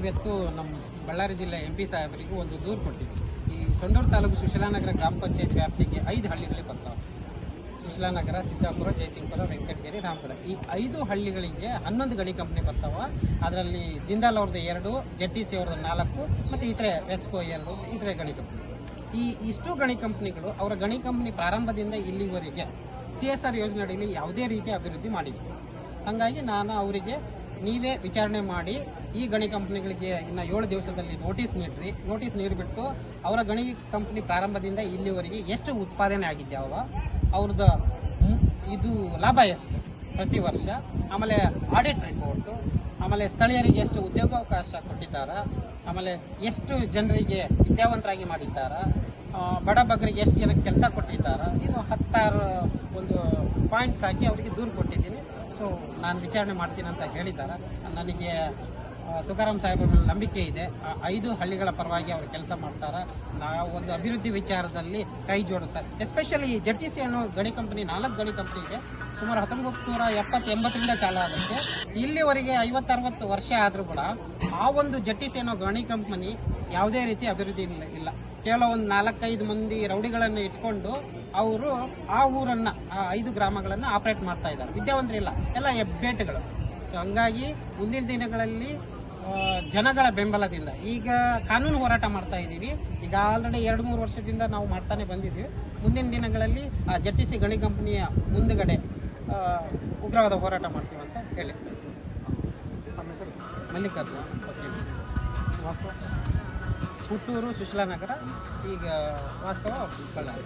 ಇವತ್ತು ನಮ್ಮ ಬಳ್ಳಾರಿ ಜಿಲ್ಲೆ MP ಸಾಹೇಬರಿಗೆ ಒಂದು ದೂರು ಕೊಟ್ಟಿದ್ವಿ. ಈ ಸೊಂಡೂರು ತಾಲೂಕು ಸುಶೀಲಾನಗರ ಗ್ರಾಮ ಪಂಚಾಯತ್ ವ್ಯಾಪ್ತಿಗೆ 5 ಹಳ್ಳಿಗಳಿಗೆ ಬರ್ತಾವೆ. ಸುಶೀಲಾನಗರ, ಸಿದ್ದಾಪುರ, ಜಯಸಿಂಗಪುರ, ವೆಂಕಟಗಿರಿ, ರಾಮಪುರ. ಈ 5 ಹಳ್ಳಿಗಳಿಗೆ 11 ಗಣಿ ಕಂಪನಿ ಬರ್ತಾವ. ಅದರಲ್ಲಿ ಜಿಂದಾಲ್ ಅವ್ರದ್ದು 2, ZTC ಅವ್ರದ್ದು 4 ಮತ್ತು ಇತರೆ ವೆಸ್ಕೋ 2 ಇತರೆ ಗಣಿ ಕಂಪನಿ. ಇಷ್ಟು ಗಣಿ ಕಂಪನಿಗಳು ಅವರ ಗಣಿ ಕಂಪನಿ ಪ್ರಾರಂಭದಿಂದ ಇಲ್ಲಿವರೆಗೆ CSR ಯೋಜನೆ ಅಡಿಯಲ್ಲಿ ಯಾವುದೇ ರೀತಿಯ ಅಭಿವೃದ್ಧಿ ಮಾಡಿಲ್ಲ. ಹಾಗಾಗಿ ನಾನು ಅವರಿಗೆ ನೀವೇ ವಿಚಾರಣೆ ಮಾಡಿ ಈ ಗಣಿ ಕಂಪನಿಗಳಿಗೆ ಇನ್ನು 7 ದಿವಸದಲ್ಲಿ ನೋಟಿಸ್ ನೀಡಿಬಿಟ್ಟು ಅವರ ಗಣಿ ಕಂಪನಿ ಪ್ರಾರಂಭದಿಂದ ಇಲ್ಲಿವರೆಗೆ ಎಷ್ಟು ಉತ್ಪಾದನೆ ಆಗಿದ್ಯಾವ, ಅವ್ರದ್ದು ಇದು ಲಾಭ ಎಷ್ಟು ಪ್ರತಿ ವರ್ಷ, ಆಮೇಲೆ ಆಡಿಟ್ ರಿಪೋರ್ಟು, ಆಮೇಲೆ ಸ್ಥಳೀಯರಿಗೆ ಎಷ್ಟು ಉದ್ಯೋಗಾವಕಾಶ ಕೊಟ್ಟಿದ್ದಾರ, ಆಮೇಲೆ ಎಷ್ಟು ಜನರಿಗೆ ವಿದ್ಯಾವಂತರಾಗಿ ಮಾಡಿದ್ದಾರ, ಬಡ ಬಗ್ಗರಿಗೆ ಎಷ್ಟು ಜನಕ್ಕೆ ಕೆಲಸ ಕೊಟ್ಟಿದ್ದಾರ, ಇದು 16 ಒಂದು ಪಾಯಿಂಟ್ಸ್ ಹಾಕಿ ಅವರಿಗೆ ದೂರು ಕೊಟ್ಟಿದ್ದೀನಿ. ಸೊ ನಾನು ವಿಚಾರಣೆ ಮಾಡ್ತೀನಿ ಅಂತ ಹೇಳಿದ್ದಾರೆ. ನನಗೆ ತುಕಾರಾಮ್ ಸಾಹೇಬ್ರ ಮೇಲೆ ನಂಬಿಕೆ ಇದೆ. 5 ಹಳ್ಳಿಗಳ ಪರವಾಗಿ ಅವರು ಕೆಲಸ ಮಾಡ್ತಾರೆ. ನಾವು ಒಂದು ಅಭಿವೃದ್ಧಿ ವಿಚಾರದಲ್ಲಿ ಕೈ ಜೋಡಿಸ್ತಾರೆ. ಎಸ್ಪೆಷಲಿ ZTC ಅನ್ನೋ ಗಣಿ ಕಂಪನಿ 4 ಗಣಿ ಕಂಪನಿಗೆ ಸುಮಾರು 1970-80ರಿಂದ ಚಾಲು ಆಗುತ್ತೆ. ಇಲ್ಲಿವರೆಗೆ 50-60 ವರ್ಷ ಆದರೂ ಕೂಡ ಆ ಒಂದು ZTC ಅನ್ನೋ ಗಣಿ ಕಂಪನಿ ಯಾವುದೇ ರೀತಿ ಅಭಿವೃದ್ಧಿ ಇಲ್ಲ. ಕೇವಲ ಒಂದು 4-5 ಮಂದಿ ರೌಡಿಗಳನ್ನು ಇಟ್ಕೊಂಡು ಅವರು ಆ ಊರನ್ನ, ಆ 5 ಗ್ರಾಮಗಳನ್ನು ಆಪರೇಟ್ ಮಾಡ್ತಾ ಇದ್ದಾರೆ. ವಿದ್ಯಾವಂತರಿಲ್ಲ, ಎಲ್ಲ ಹೆಬ್ಬೆಟ್ಟುಗಳು. ಹಂಗಾಗಿ ಮುಂದಿನ ದಿನಗಳಲ್ಲಿ ಜನಗಳ ಬೆಂಬಲದಿಂದ ಈಗ ಕಾನೂನು ಹೋರಾಟ ಮಾಡ್ತಾ ಇದ್ದೀವಿ. ಈಗ ಆಲ್ರೆಡಿ 2-3 ವರ್ಷದಿಂದ ನಾವು ಮಾಡ್ತಾನೆ ಬಂದಿದ್ದೀವಿ. ಮುಂದಿನ ದಿನಗಳಲ್ಲಿ ಆ ZTC ಗಣಿ ಕಂಪನಿಯ ಮುಂದುಗಡೆ ಉಗ್ರವಾದ ಹೋರಾಟ ಮಾಡ್ತೀವಿ ಅಂತ ಹೇಳಿ. ಮಲ್ಲಿಕಾರ್ಜುನ ಹುಟ್ಟೂರು ಸುಶೀಲಾನಗರ, ಈಗ ವಾಸ್ತವ ಬಳ್ಳಾರಿ.